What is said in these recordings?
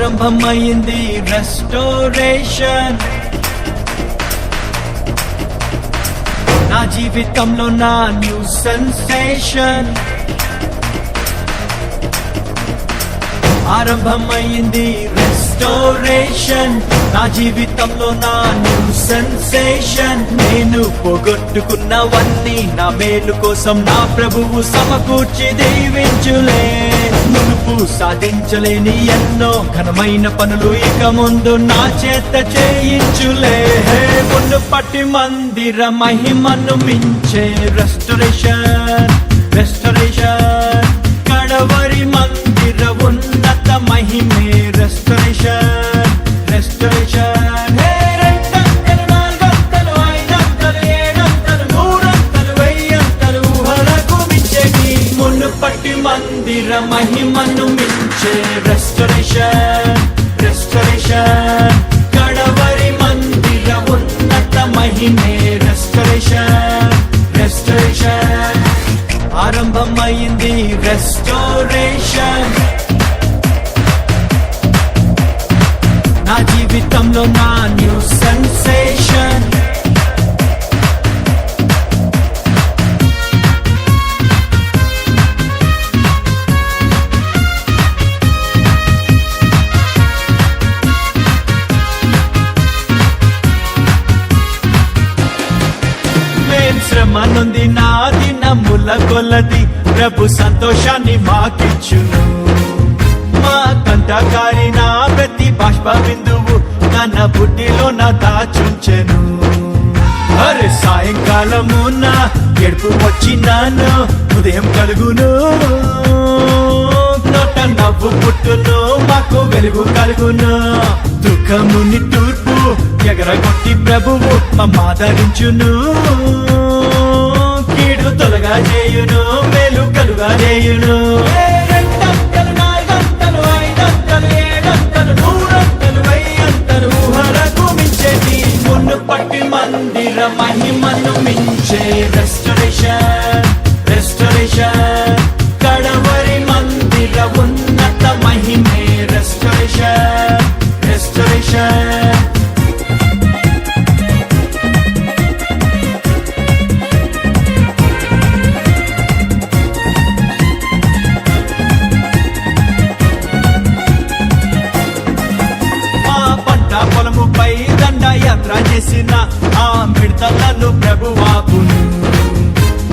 ఆరంభమైంది రెస్టోరేషన్. నా జీవితంలో నా న్యూ సెన్సేషన్. ఆరంభమైంది రెస్టోరేషన్. నా జీవితంలో నా న్యూ సెన్సేషన్. నేను పోగొట్టుకున్నవన్నీ నా మేలు కోసం నా ప్రభువు సమకూర్చి దీవించులే. మునుపు సాధించలేని ఎన్నో ఘనమైన పనులు ఇక ముందు నా చేత చేయించులే. మునుపటి మందిర మహిమను మించే రెస్టోరేషన్. రెస్టోరేషన్ కడవరి మందిర ఉన్నత మహిమే రెస్టోరేషన్. రెస్టోరేషన్ రెండంతలు, నాలుగంతలు, ఐదంతలు, ఏడంతలు, నూరంతలు, వెయ్యంతలు ఊహలకు మించేది. మునుపటి మందిర మహిమను మించే రెస్టోరేషన్. రెస్టోరేషన్ కడవరి మందిర ఉన్నత మహిమే రెస్టోరేషన్. రెస్టోరేషన్ ఆరంభమైంది రెస్టోరేషన్. నా జీవితంలో నా న్యూ సెన్సేషన్. శ్రమ నొంది నా దినముల కొలది ప్రభు సంతోషాన్ని మాకిచ్చును. మా కంటకారి నా ప్రతి బాష్ప బిందువు తన బుడ్డిలో నా దాచుంచెను. అరే సాయంకాలము నా ఎడుపు వచ్చినాను, ఉదయం కలుగును, నోట నవ్వు పుట్టును, మాకు వెలుగు కలుగును. దుఃఖముని తూర్పు ఎగరగొట్టి ప్రభువు మమ్మాదరించును. కీడు తొలగా చేయును, మేలు కలుగా చేయును. రెండంతలు, నాలుగంతలు, ఐదంతలు, ఏడంతలు, నూరంతలు, వెయ్యంతలు ఊహలకు మించేది. మునుపటి మందిర మహిమను మించే రెస్టోరేషన్. రెస్టోరేషన్ కడవరి మందిర ఉన్నత మహిమే రెస్టోరేషన్. రెస్టోరేషన్ పొలముపై దండ యాత్ర చేసిన ఆ మిడతలను ప్రభువాపును.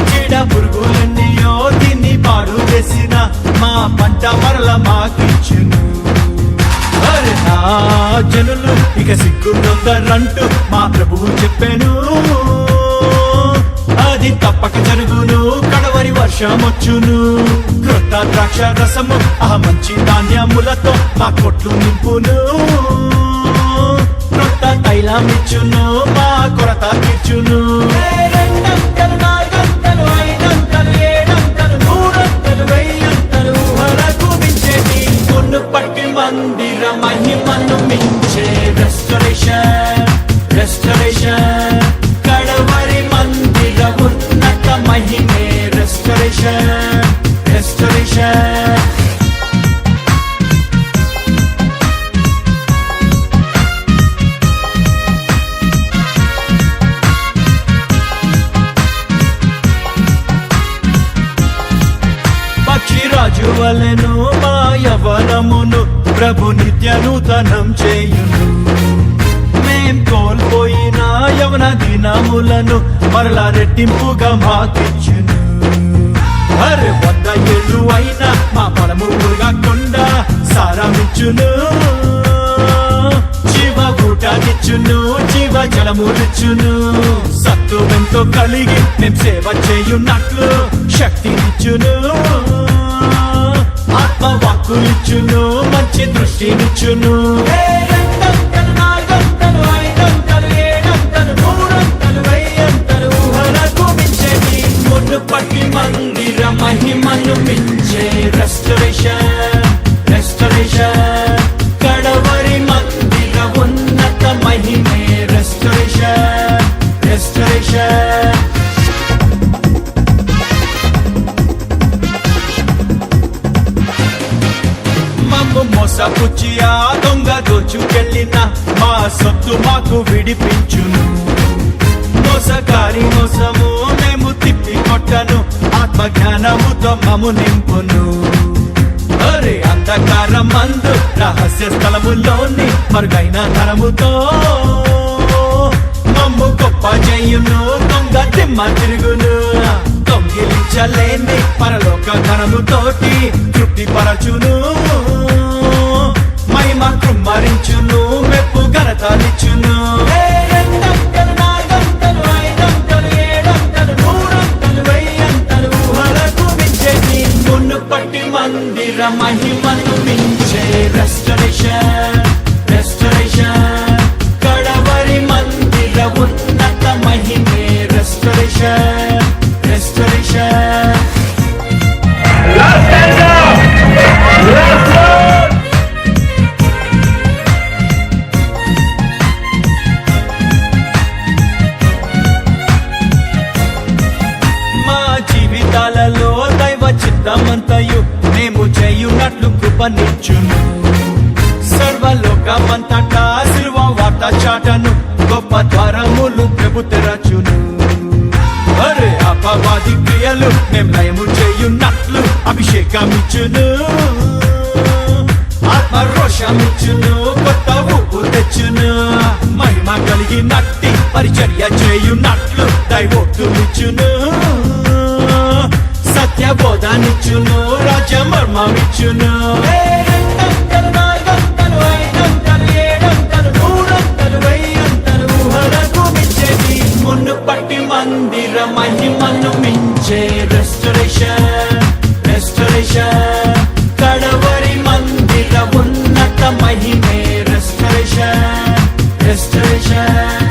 చీడ పురుగులన్నీయో దీన్ని పాడు చేసిన మా పంట మరల మాకిచ్చును. అరే నా జనులు ఇక సిగ్గుందంటూ మా ప్రభువు చెప్పాను. అది తప్పక జరుగును, కడవరి వర్షమొచ్చును. క్రొత్త ద్రాక్ష రసము ఆ మంచి ధాన్యములతో మా కొట్లు నింపును. క్రొత్త తైలమిచ్చును, మా కొరత తీర్చును. రెండంతలు, నాలుగంతలు, ఐదంతలు, ఏడంతలు, నూరంతలు, వెయ్యంతలు ఊహలకు మించేది. మునుపటి మందిర మహిమను మించే రెస్టోరేషన్. రెస్టోరేషన్ కడవరి మందిర ఉన్నత మహిమే రెస్టోరేషన్. రెస్టోరేషన్ పక్షిరాజు వలెను మా యవనమును ప్రభు నిత్య నూతనం చేయును. మేం కోల్పోయిన యవన దినములను మరలా రెట్టింపుగా మాకిచ్చును. అరే 100 ఏళ్ళు అయినా మా పొలము కాకుండా సారమిచ్చును. జీవ ఊటనిచ్చును, జీవ జలములిచ్చును. సత్తువెంతో కలిగి మేం సేవ చేయున్నట్లు శక్తినిచ్చును. ఆత్మవాక్కులిచ్చును, మంచి దృష్టినిచ్చును. రెండంతలు, నాలుగంతలు, ఐదంతలు, ఏడంతలు, నూరంతలు, వెయ్యంతలు ఊహలకు మించేది. మునుపటి మందిర మహిమను మించే రెస్టోరేషన్. రెస్టోరేషన్ కడవరి మందిర ఉన్నత మహిమే రెస్టోరేషన్. రెస్టోరేషన్ మోసపుచ్చి ఆ దొంగ దోచుకెళ్ళిన మా సొత్తు మాకు విడిపించును. మోసకారి మోసము మేము తిప్పి కొట్టను, ఆత్మజ్ఞానముతో మము నింపును. అరే అంధకారం మందు రహస్య స్థలములోని మరుగైన ధనముతో మమ్ము గొప్ప చేయును. దొంగ దిమ్మ తిరుగును, దొంగిలించలేని పరలోక ధనముతోటి తృప్తి పరచును. మహిమ కుమ్మరించును, మెప్పు ఘనతలిచ్చును. మునుపటి మందిర మహిమను మించే రెస్టరేషన్, రెస్టరేషన్. కడవరి మందిర ఉన్నత మహిమే రెస్టరేషన్, రెస్టరేషన్. మా జీవితాలలో దైవ చిత్తమంతయు మేము చేయునట్లు కృపనిచ్చును. సర్వలోకమంతటా సిలువ వార్త చాటను, గొప్ప ద్వారములు ప్రభు తెరచును. అరే అపవాది క్రియలు మేము లయము చేయున్నట్లు అభిషేకమిచ్చును. ఆత్మరోషమిచ్చును, కొత్త ఊపు తెచ్చును. మహిమ కలిగినట్టి పరిచర్య చేయున్నట్లు దైవోక్తులిచ్చును. సత్య బోధానిచ్చును, రాజ్య మర్మమిచ్చును. మునుపటి మందిర మహిమను మించే రెస్టరేషన్, రెస్టరేషన్. కడవరి మందిర ఉన్నత మహిమే రెస్టరేషన్, రెస్టరేషన్.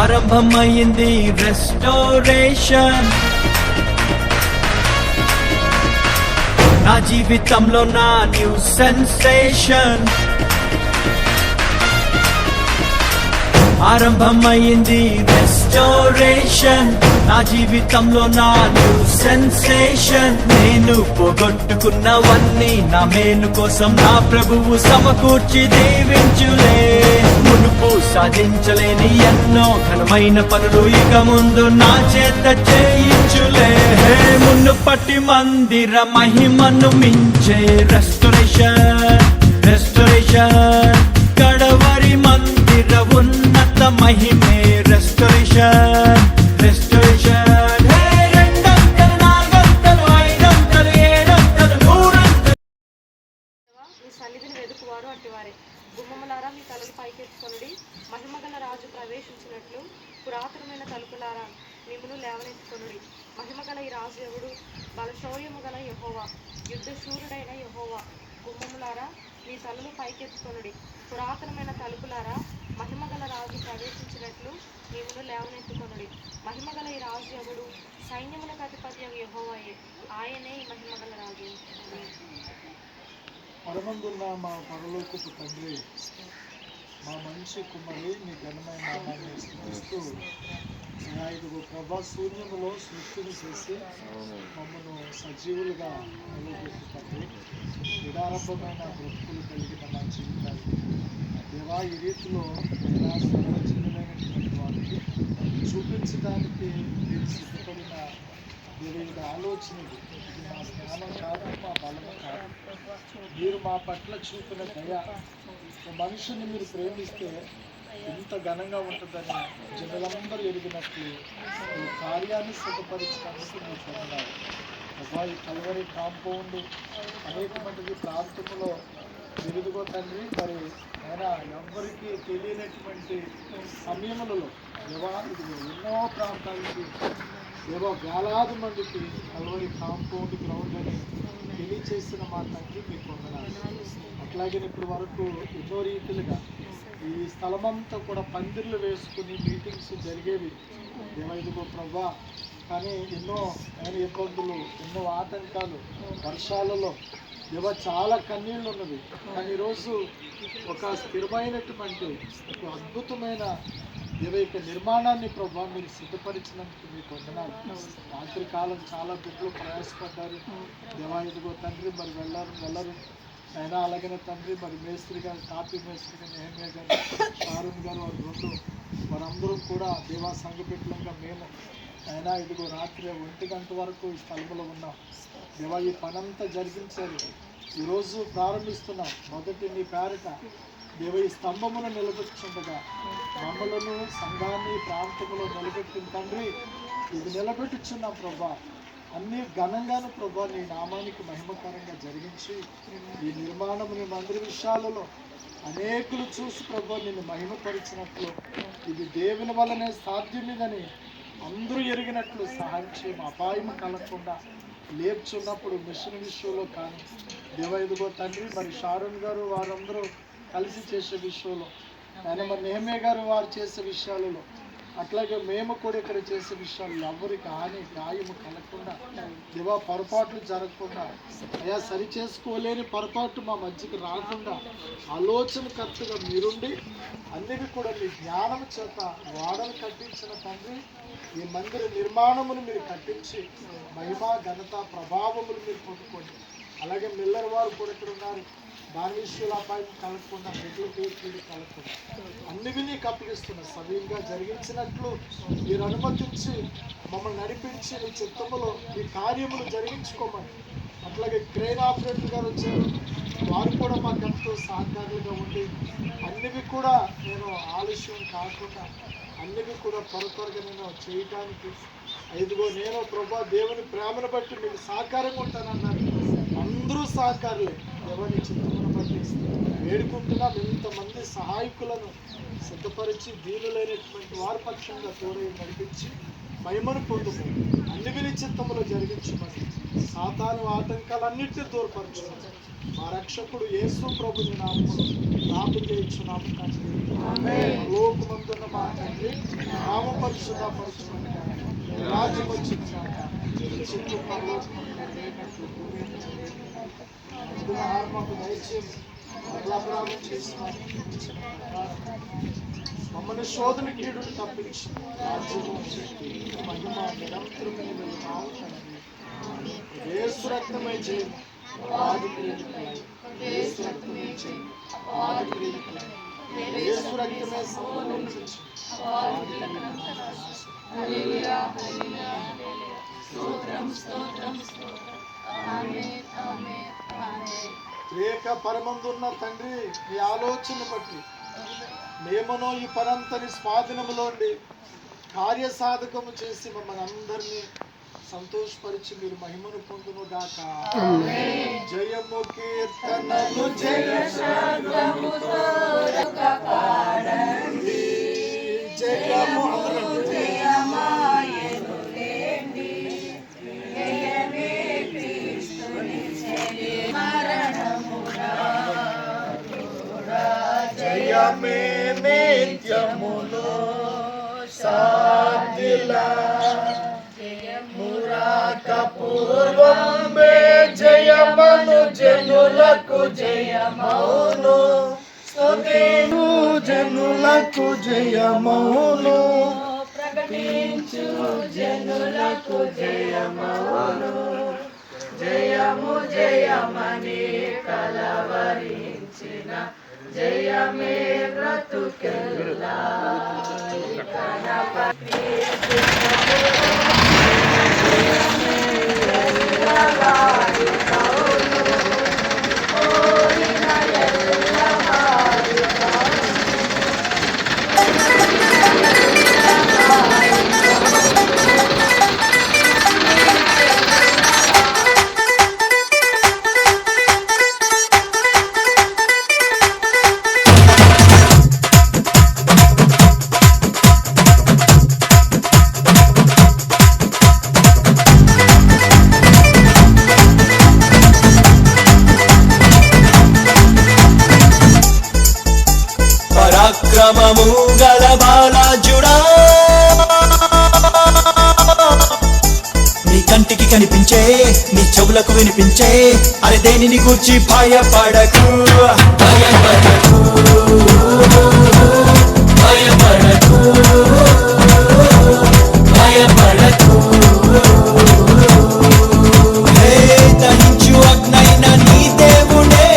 ఆరంభమైంది రెస్టోరేషన్. నా జీవితంలో నా న్యూ సెన్సేషన్. ఆరంభమైంది రెస్టోరేషన్. నా జీవితంలో నా న్యూ సెన్సేషన్. నేను పోగొట్టుకున్నవన్నీ నా మేలు కోసం నా ప్రభువు సమకూర్చి దీవించులే. మునుపు సాధించలేని ఎన్నో ఘనమైన పనులు ఇక ముందు నా చేత చేయించులే. మునుపటి మందిర మహిమను మించే రెస్టరేషన్, రెస్టరేషన్. కడవరి మందిర ఉన్నత మహిమే రెస్టరేషన్, రెస్టరేషన్. మీ సన్నిధిని వెదుకువారు అట్టివారే. గుమ్మములారా మీ తలలు పైకెత్తుకొనుడి, మహిమగల రాజు ప్రవేశించినట్లు పురాతనమైన తలుపులారా మిమ్మును లేవనెత్తుకొనుడి. మహిమగల ఈ రాజు ఎవడు? బలశౌర్యము గల యెహోవా, యుద్ధశూరుడైన యెహోవా. గుమ్మములారా మీ తలలు పైకెత్తుకొనుడి, పురాతనమైన తలుపులారా మహిమగల రాజు ప్రవేశించినట్లు మిమ్మును లేవనెత్తుకొనుడి. మహిమగల ఈ రాజు ఎవడు? సైన్యములకు అధిపతి యెహోవాయే, ఆయనే ఈ మహిమగల రాజు. పరమందున్న మా పరలోకపు తండ్రి, మా మంచి కుమారి మీ ఘనమైన నామాన్ని స్తుతిస్తూ, ఇదిగో ప్రభా శూన్యములో సృష్టిని చేసి మమ్మను సజీవులుగా నిలబెట్టుతండి. నిరారంభమైన బ్రతుకులు కలిగిన మా జీవితాలు దేవా, ఈ రీతిలో సర్వచిన్నమైనటువంటి వారికి చూపించడానికి మీరు సిద్ధపడిన వివిధ ఆలోచనలు. ఇది మా జ్ఞానం కాదు, మా బలము కాదు. మీరు మా పట్ల చూపిన దయ, మనుషుని మీరు ప్రేమిస్తే ఎంత ఘనంగా ఉంటుందని జనులందరూ ఎరిగినట్లు ఈ కార్యాన్ని సిద్ధపరచడానికి మీరు పొందారు. ఈ కల్వరి కాంపౌండ్ అనేక మంది ప్రాంతంలో ఎదుగుగో తండ్రి, మరి అయినా ఎవ్వరికీ తెలియనటువంటి సమయములలో ఎన్నో ప్రాంతాలకి వేలాది మందికి కల్వరి కాంపౌండ్ గ్రౌండ్ అని తెలియచేసిన మా తండ్రి మీకు వందనాలు. అట్లాగే ఇప్పుడు వరకు ఎన్నో రీతిలుగా ఈ స్థలమంతా కూడా పందిర్లు వేసుకుని మీటింగ్స్ జరిగేవి. ఇదిగో ప్రభా, కానీ ఎన్నో ఇబ్బందులు, ఎన్నో ఆటంకాలు, వర్షాలలో చాలా కన్నీళ్ళు ఉన్నవి. కానీ ఈరోజు ఒక స్థిరమైనటువంటి ఒక అద్భుతమైన నిర్మాణాన్ని ప్రభా మీరు సిద్ధపరిచినందుకు మీకు వందనాలు. రాత్రి కాలం చాలా బిడ్డలు ప్రయాసపడ్డారు. ఇదిగో తండ్రి, మరి వెళ్ళరు. అయినా అలాగనే తండ్రి మరి మేస్త్రి గారు, కాపీ మేస్త్రి గారు, నెహమ్యా గారు, షారూన్ గారు, వారి బృందం వారందరూ కూడా దేవా సంఘ బిడ్డలంగా మేము అయినా ఇదిగో రాత్రి 1 గంట వరకు ఈ స్థలంలో ఉన్నాం. దేవా ఈ పనంతా జరిగించారు. ఈరోజు ప్రారంభిస్తున్నాం. మొదటి నీ పేరిట దేవ ఈ స్తంభమును నిలబెట్టుచుండగా మమ్మలను సంఘాన్ని ప్రాంతంలో నిలబెట్టిన తండ్రి ఇది నిలబెట్టుచున్నాం ప్రభా. అన్ని ఘనంగాను ప్రభా నీ నామానికి మహిమకరంగా జరిగించి ఈ నిర్మాణము నీ మందిర విషయాలలో అనేకులు చూసి ప్రభా నిన్ను మహిమపరిచినట్లు ఇది దేవుని వల్లనే సాధ్యమిదని అందరూ ఎరిగినట్లు సహాయం చేయము. అపాయం కలగకుండా లేపుచున్నప్పుడు మిషన్ విషయంలో కానీ దేవ ఇదిగో తండ్రి మరి షారూన్ గారు వారందరూ కలిసి చేసే విషయంలో ఆయన మరి నెహమ్యా గారు వారు చేసే విషయాలలో అట్లాగే మేము కూడా ఇక్కడ చేసే విషయాలు ఎవరికి హాని గాయము కలగకుండా దేవా పొరపాట్లు జరగకుండా అయా సరి చేసుకోలేని పొరపాటు మా మధ్యకి రాకుండా ఆలోచనకర్తగా మీరుండి అన్నివి కూడా మీ జ్ఞానం చేత వాడలు కట్టించిన తండ్రి ఈ మందిర నిర్మాణమును మీరు కట్టించి మహిమ ఘనత ప్రభావములు మీరు పొందుకోండి. అలాగే మిల్లర్ వారు కూడా ఇక్కడ ఉన్నారు. దాని విషయంలో అపాయం కలగకుండా రెగ్యులర్ కలగకుండా అన్ని నీకు అప్పగిస్తున్నా సవ్యంగా జరిగించినట్లు మీరు అనుమతించి మమ్మల్ని నడిపించి మీ చిత్తములో ఈ కార్యములు జరిగించుకోమని. అట్లాగే క్రెయిన్ ఆపరేటర్ గారు వచ్చారు. వారు కూడా మాకు ఎంతో సహకారులుగా ఉండి అన్నివి కూడా నేను ఆలస్యం కాకుండా అన్నివి కూడా త్వరగా నేను చేయటానికి ఇదిగో నేను ప్రభా దేవుని ప్రేమను బట్టి మీకు సహకారంగా ఉంటానన్నారు. అందరూ సహకారులే. ఎవరి చిత్తమును బట్టి వేడుకుంటున్నాం. ఇంతమంది సహాయకులను సిద్ధపరిచి దీనులైనటువంటి వారి పక్షంగా తోడై నడిపించి మహిమను పొందుకు అన్ని చిత్తములో జరిగించమని సాతాను ఆటంకాలన్నింటినీ దూరపరచుమని మా రక్షకుడు యేసు ప్రభుని నామములో ప్రార్థన చేయించున్నాము తండ్రి. లోకమందున్న మా తండ్రి నామ పరిశుద్ధపరచుమని రాజ్యం వచ్చిందాక చెట్టు మాకు దయచేసి అపరాధం చేసిన మమ్మల్ని శోధన కీడు తప్పించి రాజ్యము మహిమ నిరంతరమైన యేసు రక్తమై చేయి ఆది ప్రేమికులై యేసు రక్తమై చేయి ఆది ప్రేమికులై యేసు రక్తమే సంబంధించి హల్లెలూయా హల్లెలూయా స్తోత్రం స్తోత్రం స్తోత్రం ఆమేన్ ఆమేన్ ఆమేన్. ఏక పరమందున్న తండ్రి నీ ఆలోచన బట్టి మేమనో ఈ పరంతని స్వాధీనములోండి కార్యసాధకము చేసి మమ్మల్ని అందరినీ సంతోషపరిచి మీరు మహిమను పొందును గాక. జయము కీర్తనలు జయ శబ్దముతో పాడండి జయము జయమాయను లేండి జయమే క్రీస్తుని మరణమురా జయమే నిత్యమును సాధిలా జయమురాక పూర్వమే జయమను జనులకు జయమౌను స్తుతిను జనులకు జయమౌను ప్రకటించు జనులకు జయమౌను జయము జయమని కలవరించిన జయమే బ్రతుకెల్లా గణపతి పరాక్రమము గల బాలాజుడా నీ కంటికి కనిపించే నీ చెవులకు వినిపించే అరే దేనిని గూర్చి భయపడకు భయపడకు భయపడకు భయపడకు దహించు అగ్నైన నీ దేవుడే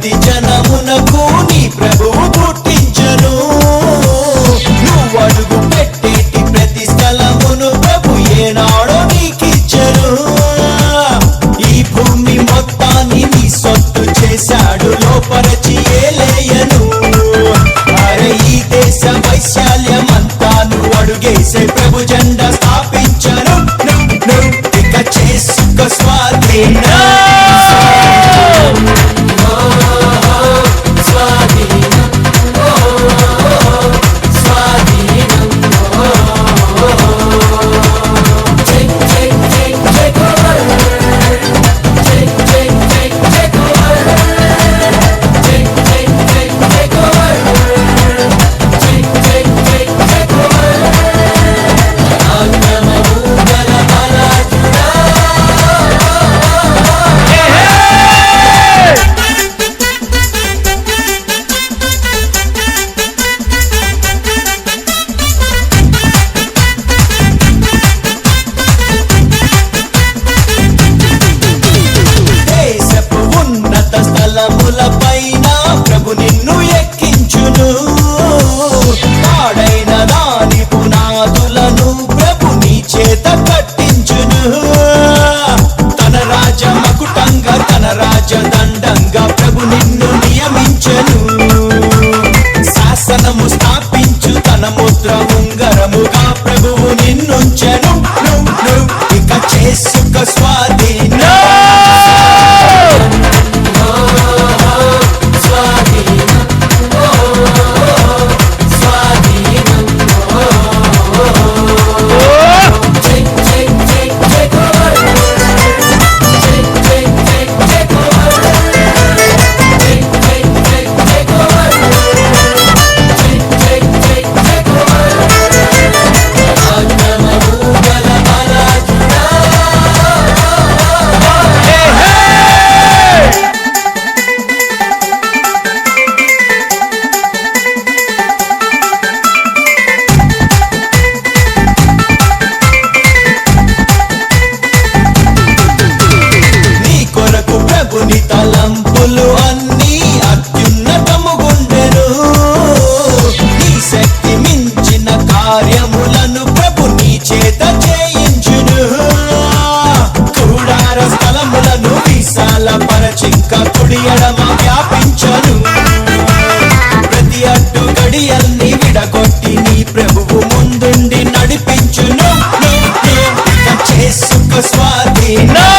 ప్రతి జనమునకు నీ ప్రభువు పుట్టించను. నువ్వు అడుగు పెట్టేటి ప్రతి స్థలమును ప్రభు ఏనాడో నీకిచ్చను. ఈ భూమి మొత్తాన్ని నీ సొత్తు చేశాడు లోపరచి ఏలేయను. అరే ఈ దేశ వైశాల్యమంతాను అడుగేసే ప్రభు జెండా స్థాపించను. ఇక చేసుకో స్వాధీనం. పైన ప్రభు నిన్ను ఎక్కించును. పాడైన దాని పునాదులను ప్రభు నీ చేత కట్టించును. తన రాజ మకుటంగా తన రాజదండంగా ప్రభు నిన్ను నియమించను. శాసనము స్థాపించు తన ముద్ర ఉంగరముగా ప్రభువు నిన్నుంచెను. ఇక చేసుకో స్వాధీనం. ప్రభుని తలంపులు అన్నీ అత్యున్నతముగుండెను. నీ శక్తి మించిన కార్యములను ప్రభు నీ చేత చేయించును. కూడార స్థలములను విశాల పరచింక కుడి ఎడమ వ్యాపించను. ప్రతి అడ్డు గడియల్ని విడగొట్టి నీ ప్రభువు ముందుండి నడిపించును. చేసుకో స్వాధీనం.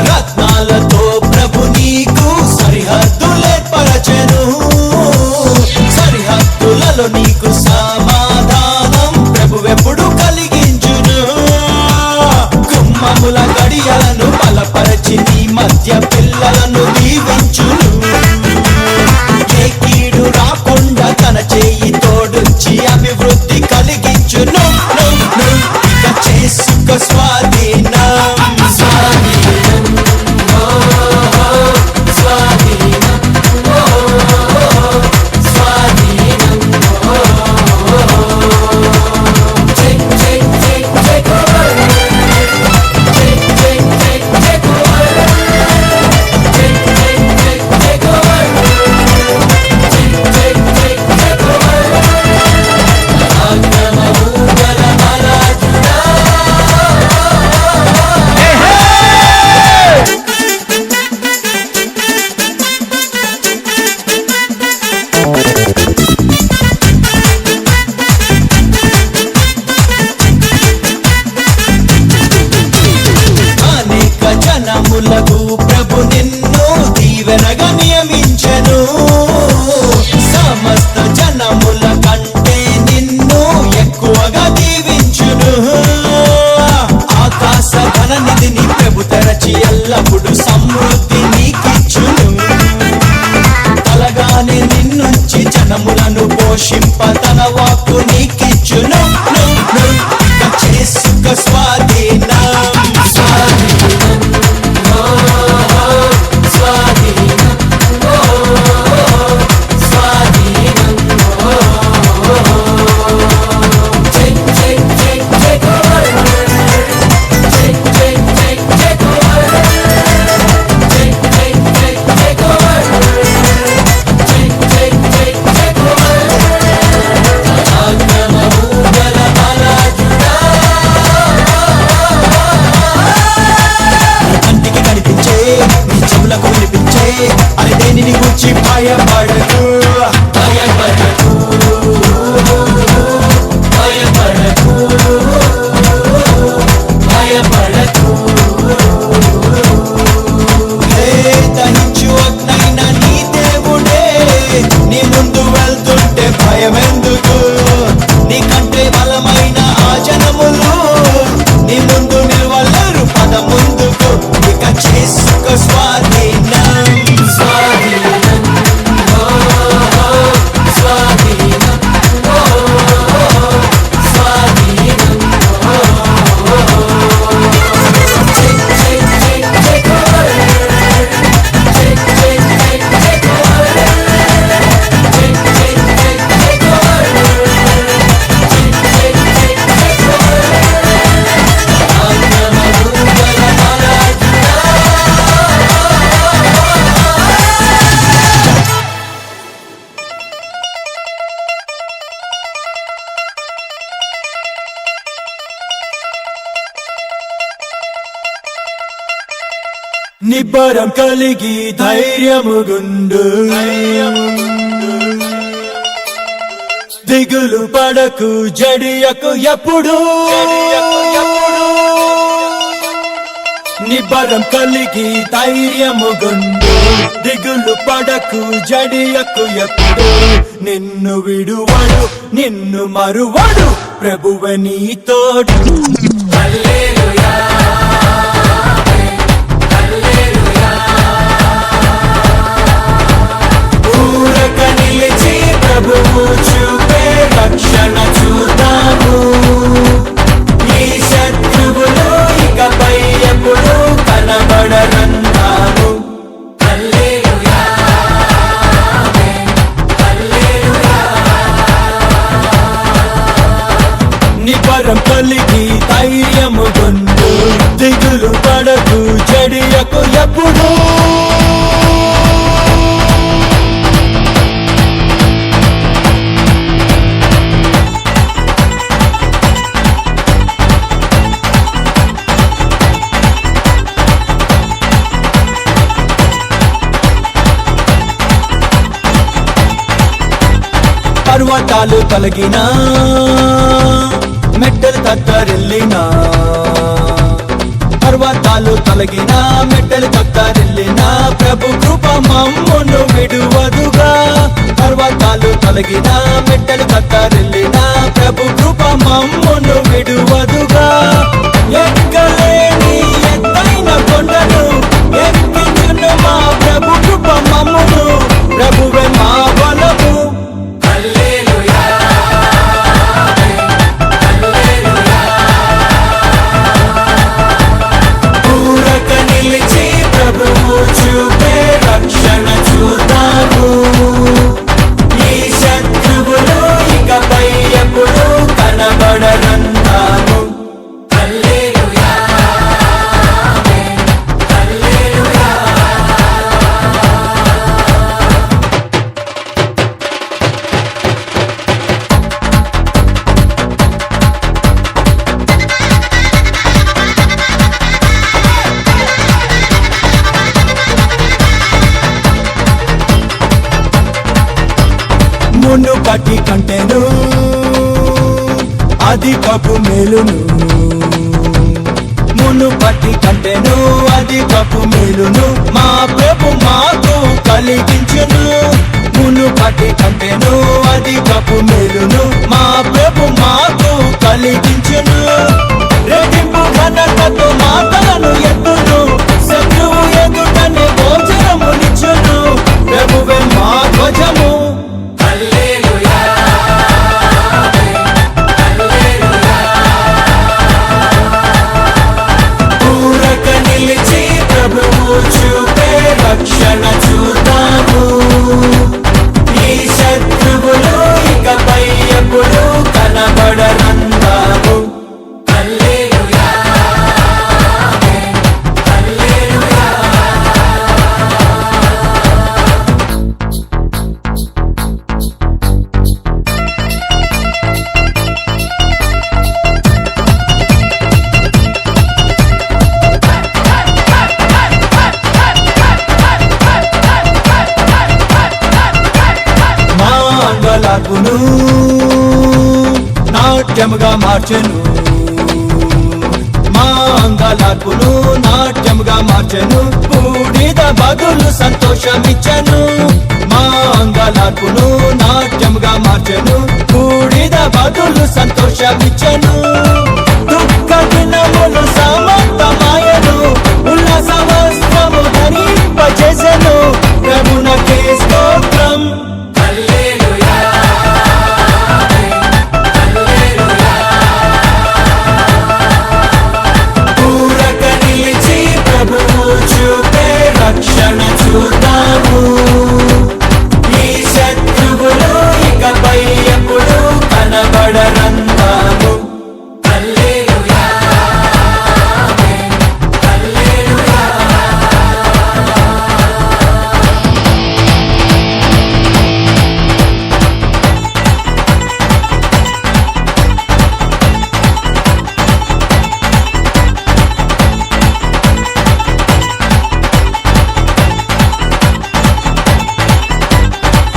రత్నాలతో ప్రభు నీకు సరిహద్దులే పరచెను. సరిహద్దులలో నీకు సమాధానం ప్రభువెప్పుడు కలిగించును. గుమ్మముల గడియలను బలపరచి నీ మధ్య పిల్లలను దీవించును. ఏ కీడు రాకుండా తన చేయి తోడుచ్చి అభివృద్ధి కలిగించును. ఇక చేసుకో స్వాధీనం. ఎల్లప్పుడు సమృద్ధి నీకిచ్చును. కలగానే నిన్నుంచి జనములను పోషింప తన వాక్కు నీకిచ్చును. ఇక చేసుక స్వాధీనం స్వాధీనం స్వాధీనం స్వాధీనం. కంటికి కనిపించే నీ చెవులకు వినిపించే అది దేనిని గురించి భయపడకు భయపడకు భయపడకు భయపడకు. దహించు అగ్నైన నీ దేవుడే నీ ముందు వెళ్తుంటే భయమెందుకు. నీకంటే బలమైన ఆ జనములు నీ ముందు నిలవలేరు పద ముందుకు. ఇక చేసుకో స్వాధీనం స్వాధీనం స్వాధీనం స్వాధీనం. నిబ్బరం కలిగి ధైర్యముగుండు దిగులు పడకు జడియకు ఎప్పుడు. నిబ్బరం కలిగి ధైర్యముగుండు దిగులు పడకు జడియకు ఎప్పుడు. నిన్ను విడువడు నిన్ను మరువడు ప్రభువే నీ తోడు. హల్లెలూయా ఊరక నిలిచి ప్రభువు చూపే రక్షణ చూద్దాము. ఈ శత్రువులు ఇకపై ఎప్పుడు కనబడరన్నాము. హల్లెలూయా హల్లెలూయా. నిబ్బరం కలిగి ధైర్యముగొందు దిగులు పడకు జడియకు ఎప్పుడు. పర్వతాలు తొలగినా మెట్టలు తత్తరిల్లినా పర్వతాలు తొలగినా మెట్టలు తత్తరిల్లినా ప్రభు కృప మమ్మును విడువదుగా. పర్వతాలు తొలగినా మెట్టలు తత్తరిల్లినా ప్రభు కృప మమ్మును విడువదుగా. ఎక్కలేని ఎత్తైన కొండను ఎక్కించును మా ప్రభు కృప మమ్మును. ప్రభువే మా బలము. చూపే రక్షణ చూద్దాము. ఈ శత్రువులు ఇకపై ఎప్పుడు కనబడరన్నాము. హల్లెలూయా హల్లెలూయా. మునుపటి కంటెను అధికపు మేలును. మునుపటి కంటెను అధికపు మేలును మా ప్రభు మాకు కలిగించును. మునుపటి కంటెను అధికపు మేలును మా ప్రభు మాకు కలిగించును. రెట్టింపు ఘనతతో మాటలను ఎత్తును. శత్రు నాట్యముగా మార్చెను, మా అంగలార్పును నాట్యముగా మార్చెను, బూడిద బదులు సంతోషమిచ్చెను. మా అంగలార్పును నాట్యముగా మార్చెను, బూడిద బదులు సంతోషమిచ్చెను. దుఃఖ దినములు సమాప్తమాయెను, ఉల్లాస వస్త్రము ధరింపజేసెను. ప్రభునకే స్తోత్రం. పూరక నిలిచి ప్రభువు చూపే రక్షణ చూద్దాము. ఈ శత్రువులు ఇకపై ఎప్పుడు కనబడరందాము.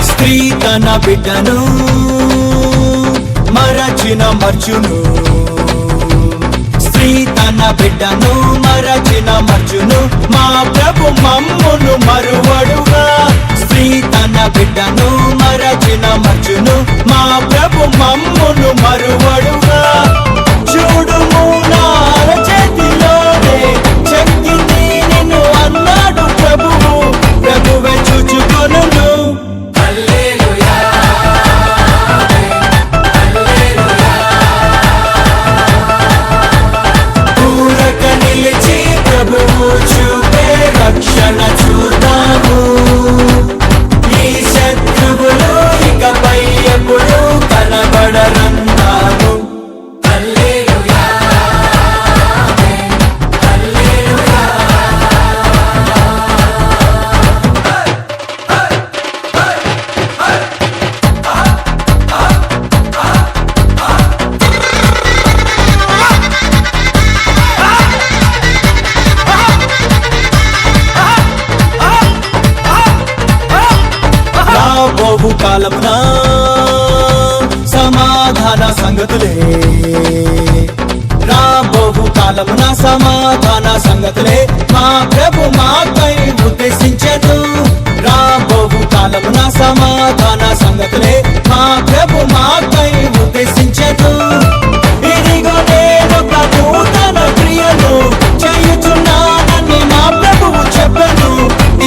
స్త్రీ తన బిడ్డను మరచిన మర్చును, స్త్రీ తన బిడ్డను మరచిన మర్చును, మా ప్రభు మమ్మును మరువడుగా. స్త్రీ తన బిడ్డను మరచిన మర్చును, మా ప్రభు మమ్మును మరువడుగా. చూడుము నా అరచేతిలోనే శక్తిని నిన్ను అన్నాడు ప్రభువు, ప్రభువే చూచుకొనును. పూరక నిలిచి ప్రభువు చూపే రక్షణ చూద్దాము. ఈ శత్రువులు ఇకపై ఎప్పుడు కనబడరందాము. రాబోవు కాలమున సమాధాన సంగతులే, రాబోవు కాలమున సమాధాన సంగతులే మా ప్రభు మాకై ఉద్దేశించెను. రాబోవు కాలమున సమాధాన సంగతులే మా ప్రభు మాకై ఉద్దేశించెను. ఇదిగో నేను నూతన క్రియను చేయుచున్నానని మా ప్రభువు చెప్పెను,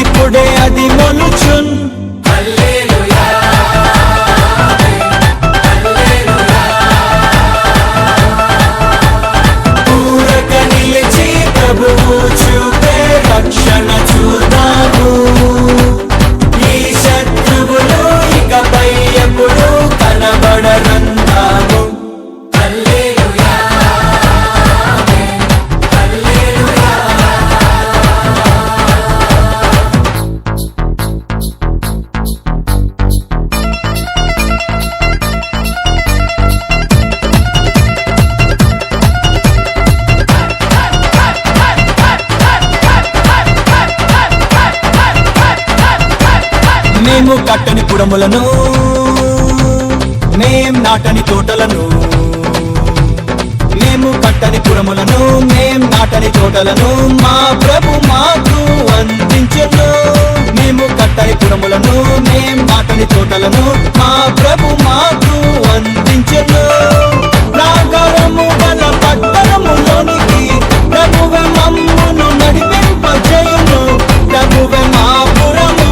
ఇప్పుడే అది మొలుచున్. పూరక నిలిచి ప్రభువు చూపే రక్షణ చూద్దాము. ఈ శత్రువులు ఇకపై ఎప్పుడు కనబడరందాము. మేము కట్టని పురములను, మేం నాటని తోటలను, మేము కట్టని పురములను, మేం నాటని తోటలను మా ప్రభు మాకు అందించెను. మేము కట్టని పురములను, మేం నాటని తోటలను మా ప్రభు మాకు అందించెను. ప్రాకారము గల పట్టణములోనికి ప్రభువే మమ్మును నడిపింపజేయును, ప్రభువే మా పురము.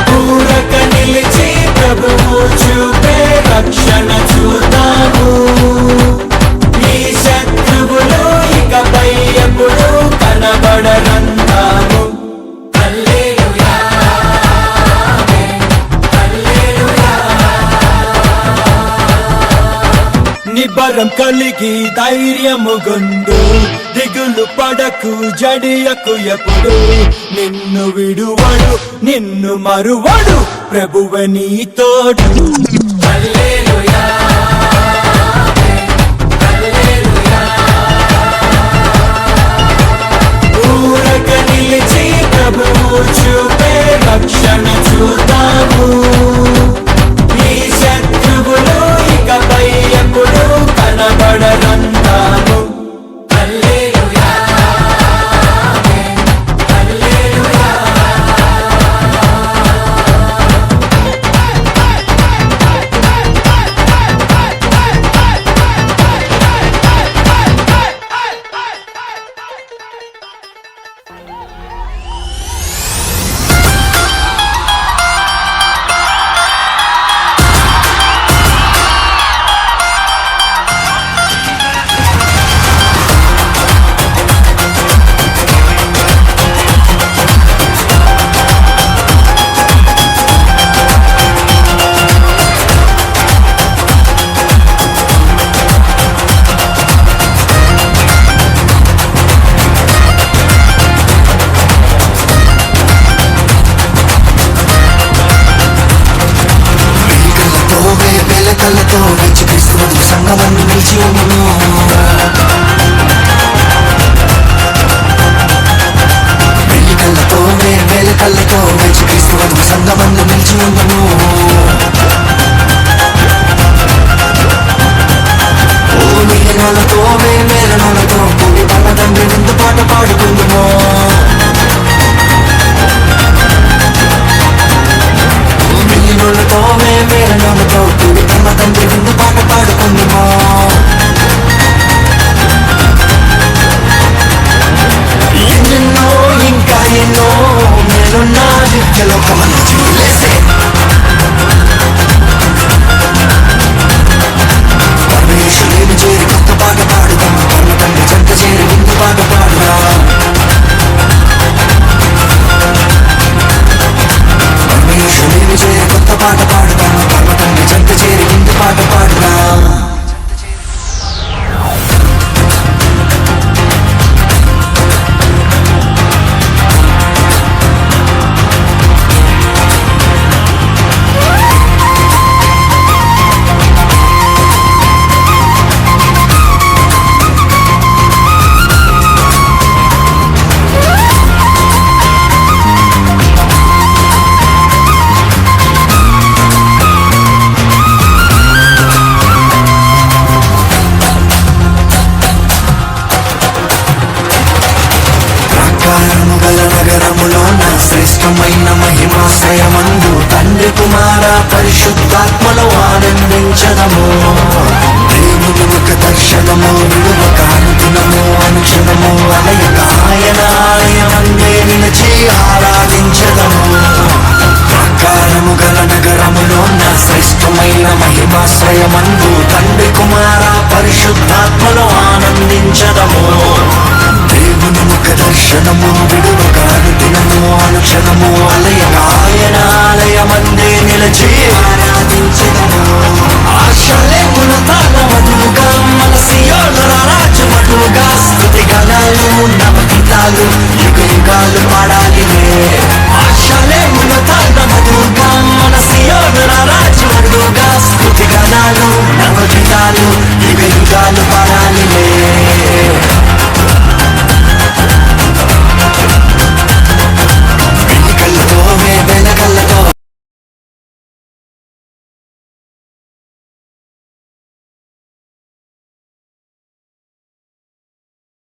పూరక నిలిచి ప్రభువు చూపే రక్షణ చూద్దాము. ఈ శత్రువులు ఇకపై ఎప్పుడు కనబడరందాము. నిబ్బరం కలిగి ధైర్యము గుండు, దిగులు పడకు జడియకు ఎప్పుడు. నిన్ను విడువడు నిన్ను మరువడు, ప్రభువే నీ తోడు. పూరక నిలిచి ప్రభువు చూపే ఈ శత్రువులు ఇకపై ఎప్పుడు కనబడరంటాను. హల్లెలూయా, ఆమేన్, హల్లెలూయా. వెలకలతో యేసుక్రీస్తు సంగమందు నిలిచి ఉండును. వెలికలతో వెలకలతో యేసుక్రీస్తు సంగమందు నిలిచి ఉండును. ఓ నీలతో మేలనలతో కూడి తన తండ్రి విందు పాట పాడుకుందుము. మిగిలినోళ్ళతో మేలనోళ్ళతో కూడి తమ తండ్రి విందు పాట పాడుకుందుము. ఎన్నెన్నో ఇంకా ఎన్నో మేలున్న నిత్యలోకమందు చూలేసే పరమేశ్వరుని చేరి కొత్త పాట పాడుదాం. పరమ తండ్రి చెంత చేరి విందు పాట పాడుదాం. పరమేశ్వరుని చేరి కొత్త పాట పాడుదాం. పరమ తండ్రి చెంత చేరి విందు పాట పాడుదాం. ప్రాకారము గల నగరములోన శ్రేష్టమైన మహిమాశ్రయమందు తండ్రి కుమార పరిశుద్ధాత్మలో ఆనందించదము. దేవుని ముఖ దర్శనము విడువక అనుదినము అనుక్షణము అలయక ఆయన ఆలయమందే నిలిచి ఆరాధించదము. ప్రాకారము గల నగరములోన శ్రేష్టమైన మహిమాశ్రయమందు తండ్రి కుమార పరిశుద్ధాత్మలో ఆనందించదము. దేవుని ముఖ దర్శనము విడువక అనుదినము అనుక్షణము అలయక ఆయన ఆలయమందే నిలిచి ఆరాధించదము. ఆశలేమున తన